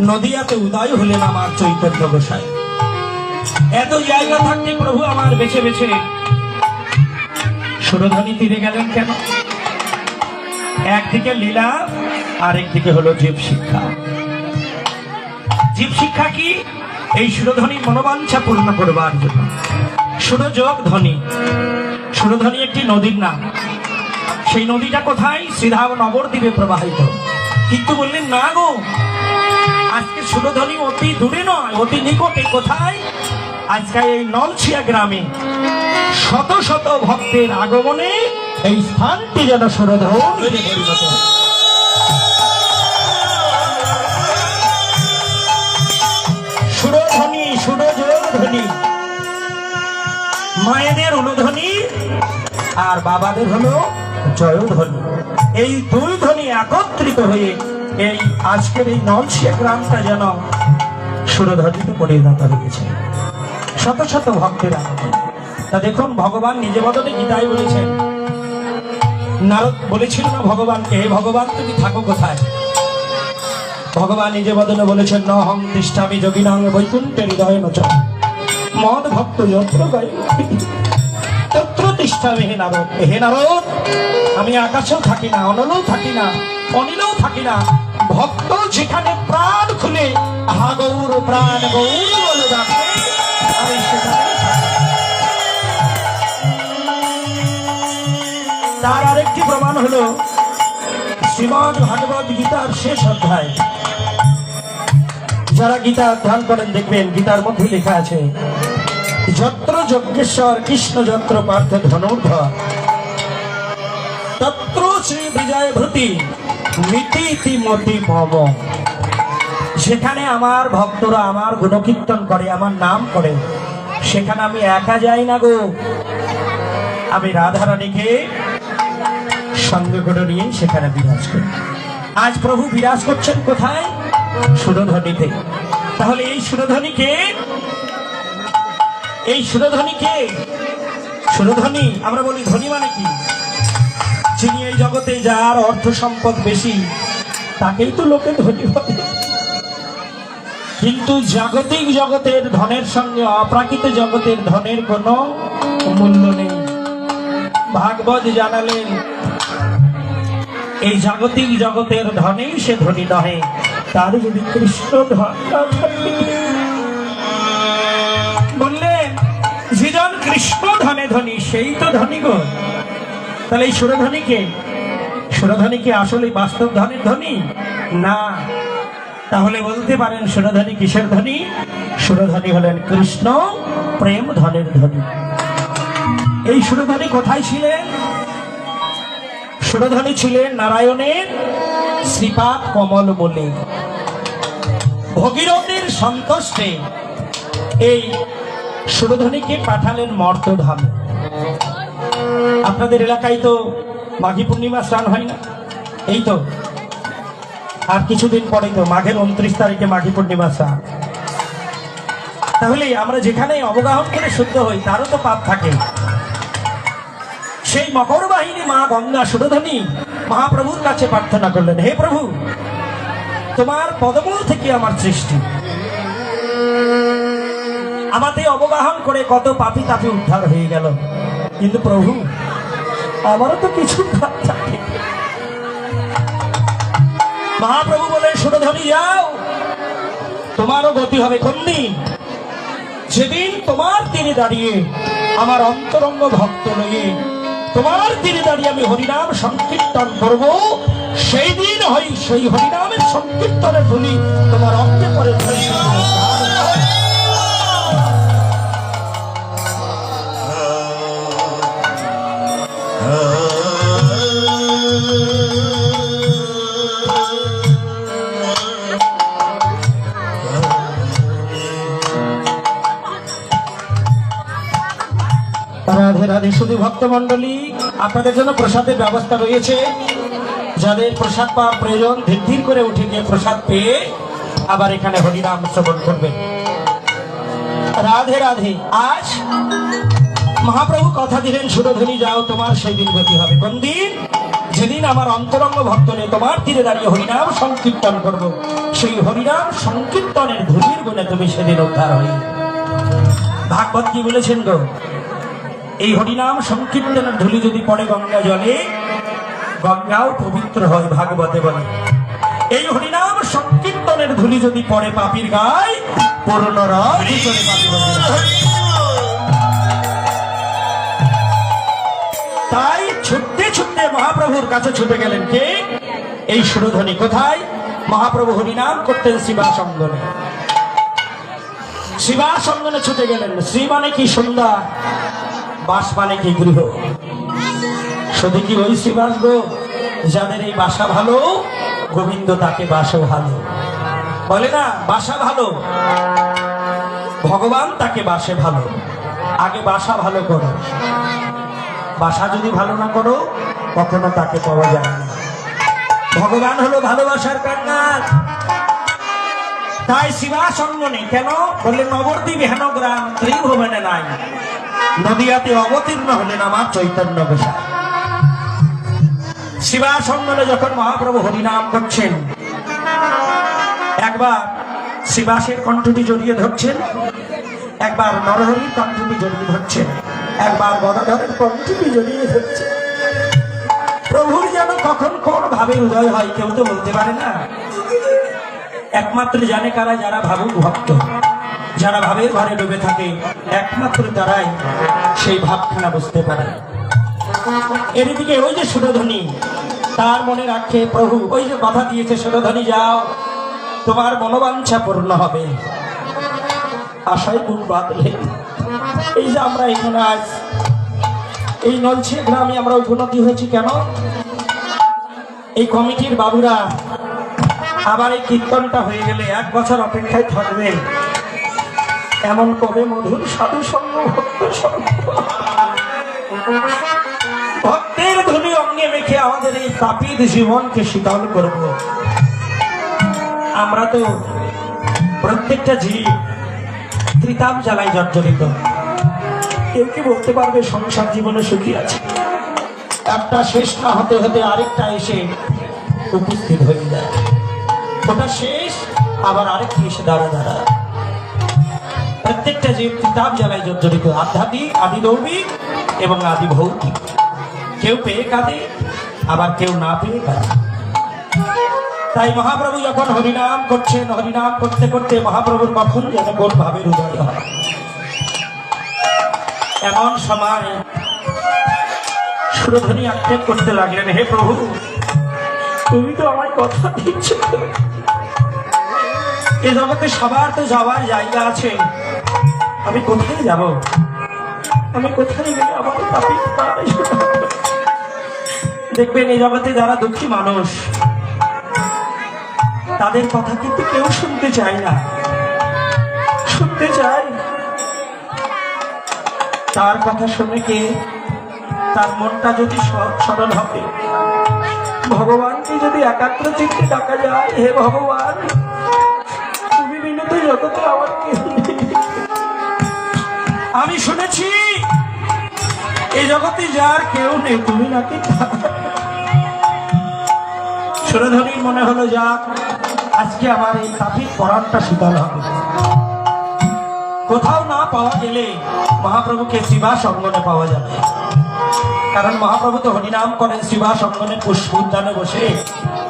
নদিয়াতে উদয় হলেন আমার চৈতন্য গোসাই। এত জায়গা থাকতে প্রভু আমার বেছে বেছে সুরধ্বনি তীরে গেলেন কেন? একদিকে লীলা, আরেকদিকে হলো জীব শিক্ষা। জীব শিক্ষা কি? এই সুরধ্বনি মনোবাঞ্ছা পূর্ণ করবার জন্য। সুরযোগ ধ্বনি, সুরধ্বনি একটি নদীর নাম। সেই নদীটা কোথায়? শ্রীধাম নবদ্বীপে প্রবাহিত। কিন্তু বললেন না গো, আজকে সুরধ্বনি অতি দূরে নয়, অতি নিকটে। কোথায়? আজকে এই নলছিয়া গ্রামে শত শত ভক্তের আগমনে এই স্থানটি যেন সুরধ্বনিতে পরিণত। সুরধ্বনি, সুরযোগ ধ্বনি, মায়েদের উলুধ্বনি আর বাবাদের হলো জয়ধ্বনি। এই দুই ধ্বনি একত্রিত হয়ে এই আজকের এই নলছিয়া গ্রামটা যেন সুরধ্বনিতে পরিণত হয়েছে। শত শত ভক্তের আগমন। তা দেখুন, ভগবান নিজে বদলে গীতায় বলেছেন, নারদ বলেছিল না ভগবানকে, হে ভগবান তুমি থাকো কোথায়? ভগবান নিজে বদলে বলেছেন, ন হং তিষ্ঠামি যোগিনাং বৈকুণ্ঠে হৃদয় নচ মদ ভক্ত যত্র গায় তত্র তিষ্ঠামি। হে নারদ, হে নারদ, আমি আকাশেও থাকি না, অনলেও থাকি না, অনিলেও থাকি না। ভক্ত যেখানে প্রাণ খুলে আহা গৌর প্রাণ গৌর বলে ডাকে, আমি সেখানে থাকি। তার আরেকটি প্রমাণ হলো শ্রীমদ্ ভাগবত গীতার শেষ অধ্যায়। যারা গীতা অধ্যয়ন করেন দেখবেন গীতার মধ্যে লেখা আছে, যত্র যজ্ঞেশ্বর কৃষ্ণ যত্র পার্থ ধনুর্ধর তত্র শ্রী বিজয় ভূতি নীতি মতি মম। সেখানে আমার ভক্তরা আমার গুণকীর্তন করে, আমার নাম করে, সেখানে আমি একা যাই না গো, আমি রাধারানীকে সঙ্গে করে নিয়ে সেখানে বিরাজ করি। আজ প্রভু বিরাজ করছেন কোথায়? সুরধ্বনিতে। তাহলে এই সুরধ্বনিকে, এই সুরধ্বনিকে, সুরধ্বনি আমরা বলি ধ্বনি মানে কি? যিনি এই জগতে যার অর্থ সম্পদ বেশি তাকেই তো লোকে ধনী বলে। কিন্তু জাগতিক জগতের ধনের সঙ্গে অপ্রাকৃত জগতের ধনের কোনো মূল্য নেই। ভাগবত জানালেন, এই জাগতিক জগতের ধনেই সে ধনী নহে, তার যদি কৃষ্ণ ধন না থাকে। বললেন যেজন কৃষ্ণ ধনে ধনী সেই তো ধনী গো। তাহলে এই সুরধ্বনিকে, সুরধ্বনিকে আসলে বাস্তব ধনের ধনী না। তাহলে বলতে পারেন সুরধ্বনি কিসের ধনী? সুরধ্বনি হলেন কৃষ্ণ প্রেম ধনের ধনী। এই সুরধ্বনি কোথায় ছিলেন? সুরধ্বনি ছিলেন নারায়ণের শ্রীপাদ কমল বলে। ভগীরথের সন্তোষে এই সুরধ্বনিকে পাঠালেন মর্তধামে। আপনাদের এলাকায় তো মাঘী পূর্ণিমা স্নান হয় না? এই তো আর কিছুদিন পরে তো মাঘের 29 তারিখে মাঘী পূর্ণিমা স্নান। তাহলে আমরা যেখানে অবগাহন করে শুদ্ধ হই তারও তো পাপ থাকে। সেই মকর বাহিনী মা গঙ্গা সুরধ্বনি মহাপ্রভুর কাছে প্রার্থনা করলেন, হে প্রভু, তোমার পদমূল থেকে আমার সৃষ্টি, আমাদের অবগাহন করে কত পাপী তাপী উদ্ধার হয়ে গেল, কিন্তু প্রভু আমারও তো কিছু পাপ থাকে। মহাপ্রভু বলে, সুরধ্বনি যাও, তোমারও গতি হবে কোন দিন? যেদিন তোমার তীরে দাঁড়িয়ে আমার অন্তরঙ্গ ভক্ত লইয়ে তোমার তীরে দাঁড়িয়ে আমি হরিনাম সংকীর্তন করব, সেই দিন হয় সেই হরিনামের সংকীর্তনের ধ্বনি তোমার অঙ্গে পরে। রাধে রাধে। শুধু ভক্তমন্ডলী, আপনাদের জন্য প্রসাদের ব্যবস্থা রয়েছে। যাদের প্রসাদ পাওয়ার প্রয়োজন ধীর ধীর করে উঠে গিয়ে প্রসাদ পেয়ে আবার এখানে হরিনাম শ্রবণ করবেন। রাধে রাধে। আজ মহাপ্রভু কথা দিলেন, সুরধ্বনি যাও, তোমার সেই দিন গতি হবে কোন দিন? যে যেদিন আমার অন্তরঙ্গ ভক্ত নিয়ে তোমার তীরে দাঁড়িয়ে হরিনাম সংকীর্তন করব, সেই হরিনাম সংকীর্তনের ধুলির গুণে তুমি সেদিন উদ্ধার হই। ভাগবত কি বলেছেন গো, এই হরিনাম সংকীর্তনের ধুলি যদি পড়ে গঙ্গা জলে, গঙ্গাও পবিত্র হয়। ভাগবতে বলে এই হরিনাম সংকীর্তনের ধুলি যদি পড়ে পাপীর গায়, পূর্ণ রস চলে পাপী বলে। তাই ছুটতে ছুটতে মহাপ্রভুর কাছে ছুটে গেলেন কে? এই সুরধ্বনি। কোথায়? মহাপ্রভু হরিনাম করতেন শিবাসঙ্গনে। শিবাসঙ্গনে ছুটে গেলেন। শ্রী মানে কি সুন্দর, বাস মানে কি গৃহ। শুধু কি ওই শ্রীবাস গো, যাদের এই বাসা ভালো, গোবিন্দ তাকে বাসও ভালো বলে না। বাসা ভালো, ভগবান তাকে বাসে ভালো। আগে বাসা ভালো করো, বাসা যদি ভালো না করো কখনো তাকে পাওয়া যায় না। ভগবান হলো ভালোবাসার কান্নার। তাই শিবাসঙ্গনে কেন বললে, নবদ্বীপ হেন গ্রাম ত্রিভুবনে নাই, নদিয়াতে অবতীর্ণ হলেন আমার চৈতন্য গোসাই। শিবাসঙ্গনে যখন মহাপ্রভু হরিনাম করছেন, একবার শিবাসের কণ্ঠটি জড়িয়ে ধরছেন, একবার নরহরির কণ্ঠটি জড়িয়ে ধরছেন, একবার গদাধরের কণ্ঠটি জড়িয়ে ধরছেন। প্রভুর যেন কখন কোন ভাবে উদয় হয় কেউ তো বলতে পারে না। একমাত্র জানে কারা? যারা ভাবুক ভক্ত, যারা ভাবের ঘরে ডুবে থাকে, একমাত্র তারাই সেই ভাবখানা বুঝতে পারে। এদিকে ওই যে সুরধ্বনি, তার মনে রাখে প্রভু ওই যে কথা দিয়েছে, সুরধ্বনি যাও, তোমার মনোবাঞ্ছা পূর্ণ হবে। আশায় বুক বাঁধলে এই যে আমরা এখানে আজ এই নলছিয়া গ্রামে আমরা উপনতি হয়েছি কেন? এই কমিটির বাবুরা আবার এই কীর্তনটা হয়ে গেলে 1 বছর অপেক্ষায় থাকবেন। এমন কবে মধুর সাধু সঙ্গ, ভক্ত সঙ্গ, ভক্তের ধুলি অঙ্গে মেখে আমাদের এই তাপিত জীবনকে শীতল করব। আমরা তো প্রত্যেকটা জীব ত্রিতাপ জ্বালায় জর্জরিত। কেউ কি বলতে পারবে সংসার জীবনে সুখী আছে? একটা শেষ না হতে হতে আরেকটা এসে উপস্থিত হয়ে যায়। ওটা শেষ, আবার আরেকটি এসে দাঁড়া দাঁড়া। প্রত্যেকটা জীব ত্রিতাপ জ্বালায় জর্জরিত, আধ্যাত্মিক, আদি দৌবিক এবং আদি ভৌতিক। কেউ পেয়ে কাঁদে, আবার কেউ না পেয়ে কাঁদে। তাই মহাপ্রভু যখন হরিনাম করছেন, হরিনাম করতে করতে মহাপ্রভুর কখন যেন কোন ভাবের উদয় হয়। এমন সময় সুরধ্বনি আক্ষেপ করতে লাগলেন, হে প্রভু, তুমি তো আমায় কথা দিচ্ছ, এ জগতে সবার তো যাওয়ার জায়গা আছে, আমি কোথায় যাব? আমি কোথায় গেলে আমার দেখবেন এই জগতে যারা দুঃখী মানুষ, তাদের কথা কিন্তু কেউ শুনতে চায় না। শুনতে চায় তার কথা শুনে কে? তার মনটা যদি সরল হবে, ভগবানকে যদি একাগ্র চিত্তে ডাকা যায়, হে ভগবান, তুমি বিনা তো জগতে আমার কেউ নেই। আমি শুনেছি এই জগতে যার কেউ নেই, তুমি নাকি। সুরধ্বনির মনে হলো, যাক আজকে আমার এই তাপিত পরাণটা শীতল হবে। কোথাও না পাওয়া গেলে মহাপ্রভুকে শিবাস অঙ্গনে পাওয়া যাবে, কারণ মহাপ্রভু তো হরিনাম করেন শিবাস অঙ্গনে পুষ্প উদ্যানে বসে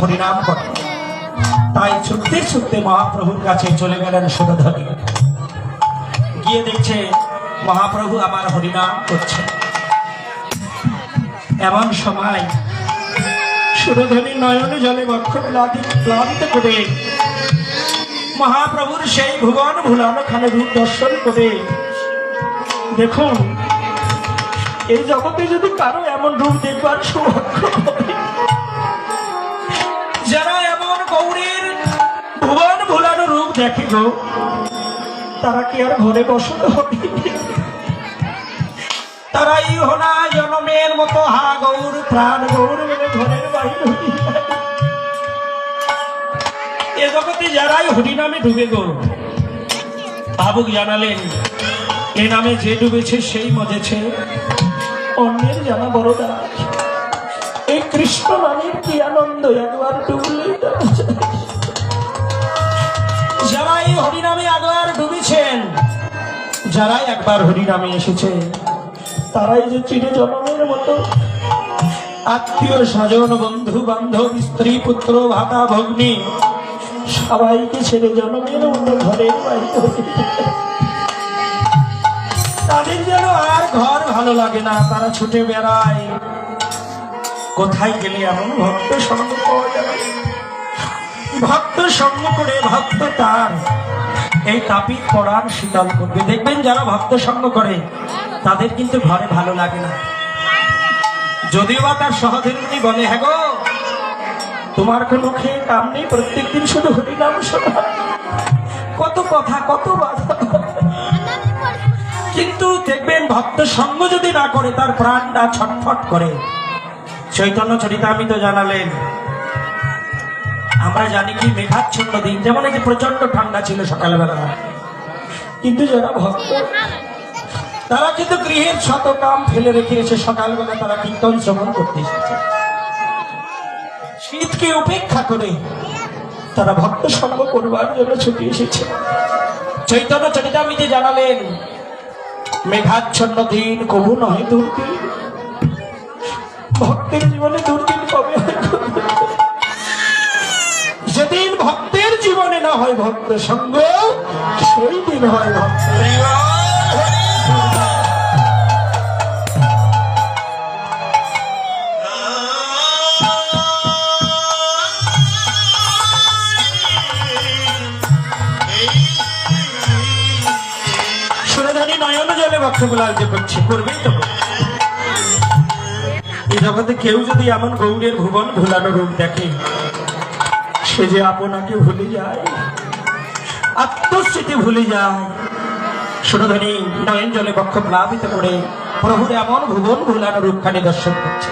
হরিনাম করেন। তাই ছুটতে ছুটতে মহাপ্রভুর কাছে চলে গেলেন সুরধ্বনি। গিয়ে দেখছে মহাপ্রভু আমার হরিনাম করছে। এমন সময় সুরধ্বনি নয়ন জলে বক্ষ প্লাবিত করে মহাপ্রভুর সেই ভুবন ভুলানো খানে রূপ দর্শন করে, দেখুন এই জগতে যদি কারো এমন রূপ দেখবার সৌভাগ্য হবে, যারা এমন গৌরীর ভুবন ভুলানো রূপ দেখে গো, তারা কি আর ঘরে বসতে হবে? তারাই হোনা জনমের মতো হা গৌর প্রাণ গৌর বলে ঘরের বাহির হয়ে যায়। এ জগতে যারাই হরিনামে ডুবে গো, ভাবুক জানালেন এ নামে যে ডুবেছে সেই মজেছে, অন্যের জানা বড় দাঁড়। এই কৃষ্ণ নামের কি আনন্দ একবার ডুবলেই দেখা যায়। যারা এই হরিনামে একবার ডুবেছেন, যারা একবার হরিনামে এসেছে, তারাই যে চিরজনমের মতো আত্মীয় স্বজন বন্ধু বান্ধব স্ত্রী পুত্র ভাতা ভগ্নী সবাইকে ছেড়ে জনমের মতো ঘরের বাইরে হয়ে যায়। তাদের যেন আর ঘর ভালো লাগে না, তারা ছুটে বেড়ায়। কোথায় গেলে এমন ভক্ত সঙ্গ পাওয়া যাবে? ভক্ত সঙ্গ করে ভক্ত তার এই তাপিত পড়ার শীতল করবে। দেখবেন যারা ভক্ত সঙ্গ করে তাদের কিন্তু ঘরে ভালো লাগে না। যদিও বা তার সহধর্মিণী বলে, হ্যাঁ গো তোমার কোনো খেয়ে কাম নেই, প্রত্যেকদিন শুধু হরিনাম শোনা, কত কথা কত বাধা। কিন্তু দেখবেন ভক্ত সঙ্গ যদি না করে তার প্রাণটা ছটফট করে। চৈতন্য চরিতামৃত জানালেন, আমরা জানি কি মেঘাচ্ছন্ন দিন, যেমন এই যে প্রচন্ড ঠান্ডা ছিল সকালবেলা, কিন্তু যারা ভক্ত তারা কিন্তু গৃহের শত কাম ফেলে রেখে এসে সকালবেলা তারা কীর্তন শ্রবণ করতে এসেছে। শীতকে উপেক্ষা করে তারা ভক্ত সঙ্গ করবার জন্য ছুটে এসেছে। চৈতন্য চরিতামৃতে জানালেন, মেঘাচ্ছন্ন দিন কবু নয় দুর্দিন। ভক্তের জীবনে দুর্দিন কবে হয়? যেদিন ভক্তের জীবনে না হয় ভক্ত সঙ্গ, সেই দিন হয় ভক্ত। সুরধানী নয়ন জলে বক্ষগুলো আলতে করছে, করবেই তো। এই জগতে কেউ যদি এমন গৌরের ভুবন ভুলানো রূপ দেখে, সে যে আপনাকে ভুলে যায়, আত্মস্মৃতি ভুলে যায়। সুরধানী নয়ন জলে বক্ষ প্লাবিত করে প্রভুর এমন ভুবন ভুলানো রূপখানি দর্শন করছে।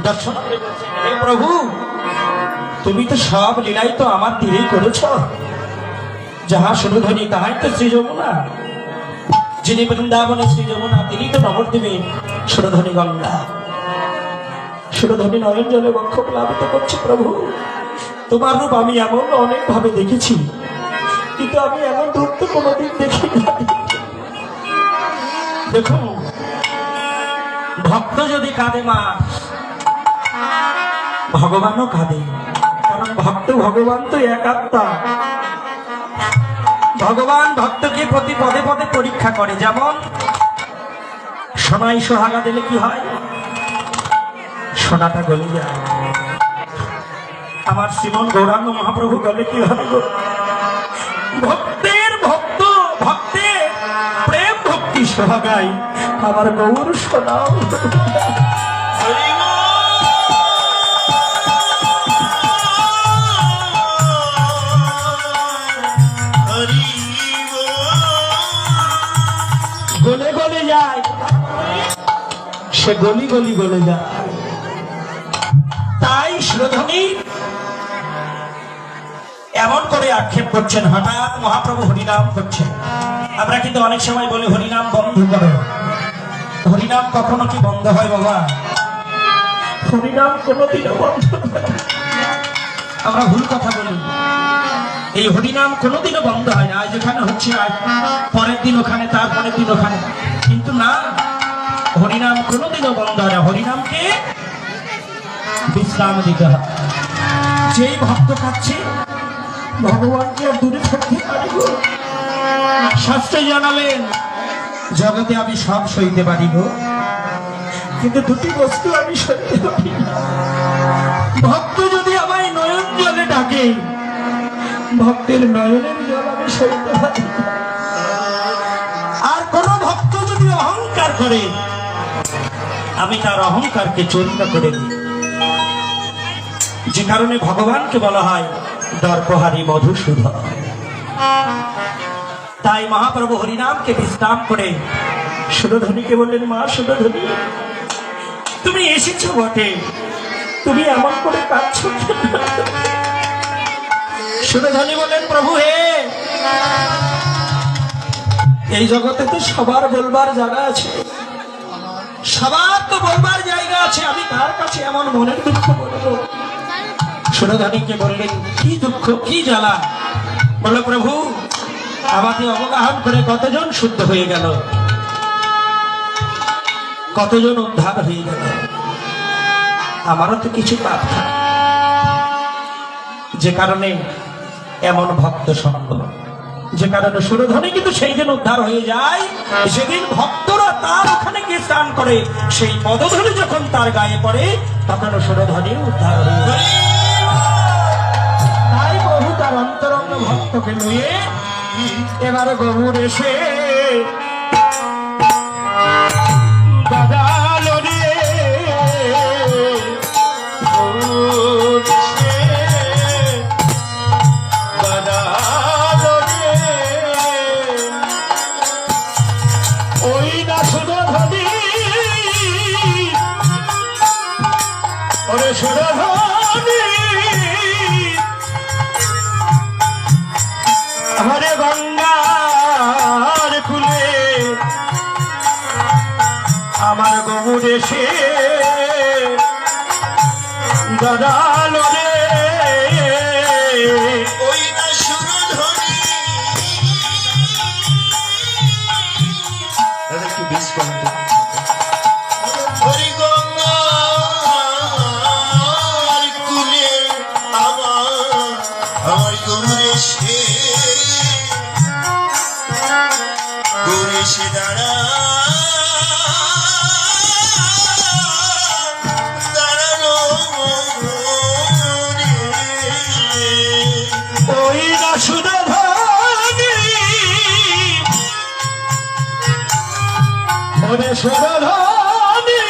দর্শন করে বলছে, হে প্রভু, তুমি তো সব লীলাই তো আমার তীরেই করেছ। যাহা সুরধনী তাহাই তো শ্রী যমুনা। যিনি বৃন্দাবনে শ্রী যমুনা, তিনি তো নবদ্বীপে সুরধনী গঙ্গা। সুরধনী নয়ন জলে বক্ষ প্লাবিত করছে, প্রভু তোমার রূপ আমি এমন অনেক ভাবে দেখেছি, কিন্তু আমি এমন রূপ তো কোনোদিন দেখি নাই। দেখুন, ভক্ত যদি কাঁদে মা, ভগবানও কাঁদে, কারণ ভক্ত ভগবান তো এক আত্মা। ভগবান ভক্তকে প্রতি পদে পদে পরীক্ষা করে। যেমন সোনাই সোহাগা দিলে কি হয়? সোনাটা গলে যায়। আমার শ্রীমন গৌরাঙ্গ মহাপ্রভু গলে কি হবে? ভক্তের ভক্ত ভক্তের প্রেম ভক্তি সোহাগাই আমার গৌর সোনাও। গলে গলে যায়, সে গলি গলি গলে যায়। তাই সুরধনী এমন করে আক্ষেপ করছেন, হঠাৎ মহাপ্রভু হরিনাম করছেন। আমরা কিন্তু অনেক সময় বলি হরিনাম বন্ধ করো। হরিনাম কখনো কি বন্ধ হয় বাবা? হরিনাম কোনোদিনও বন্ধ হয়। আমরা ভুল কথা বলি। এই হরিনাম কোনোদিনও বন্ধ হয় না। আজ এখানে হচ্ছে, আজ পরের দিন ওখানে, তার পরের দিন ওখানে, কিন্তু না, হরিনাম কোনোদিনও বন্ধ হয় না। হরিনামকে বিশ্রাম দিতে হয়। যেই ভক্ত কাচ্ছে ভগবানকে আর দূরে থাকতে পারিব। শাস্ত্রে জানালেন, জগতে আমি সব সইতে পারিব, কিন্তু দুটি বস্তু আমি সইতে পারি না। ভক্ত যদি আমায় নয়ন জলে ডাকে, ভক্তের নয়নের জল আমি সইতে পারি না। আর কোন ভক্ত যদি অহংকার করে, আমি তার অহংকারকে চূর্ণ করে দিই। যে কারণে ভগবানকে বলা হয় দর্পহারী মধুসূদন। তাই মহাপ্রভু হরিনামকে বিশ্রাম করে সুরধনীকে বললেন, মা সুরধনী, তুমি এসেছো বটে, তুমি এমন করে কাঁদছো। সুরধনী বলেন, প্রভু হে, এই জগতে তো সবার বলবার জায়গা আছে, সবার তো বলবার জায়গা আছে, আমি কার কাছে এমন মনের দুঃখ বলবো? সুরধনীকে বললেন, কি দুঃখ, কি জ্বালা? বলল, প্রভু আমাকে অবগাহন করে কতজন শুদ্ধ হয়ে গেল, কতজন উদ্ধার হয়ে গেল, আমারও তো কিছু পাপ থাকে, যে কারণে এমন ভক্ত সঙ্গ, যে কারণে সুরধনী কিন্তু সেই দিন উদ্ধার হয়ে যায়। সেদিন ভক্তরা তার ওখানে গিয়ে স্নান করে, সেই পদধূলি যখন তার গায়ে পড়ে তখন সুরধনী উদ্ধার হয়ে যায়। তাই বহু তার অন্তরঙ্গ ভক্তকে নিয়ে এবার গৌর এসে দাদালো রে, গৌর এসে দাদালো রে, ওই না সুরধনী, ওরে সুরধনী, হরে গঙ্গার কুলে আমার গৌর এসে দাদালো রে, ওই না সুরধনী। দাদা একটু বেশ করেন তো। হরি গঙ্গার কুলে আমার গৌর এসে দাঁড়া দাঁড়ানো রে। ওই না সুরধনী, ওরে সুরধনী,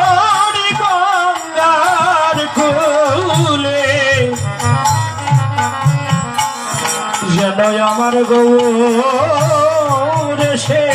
ওরে গঙ্গার কুলে যেন আমার গৌর এসে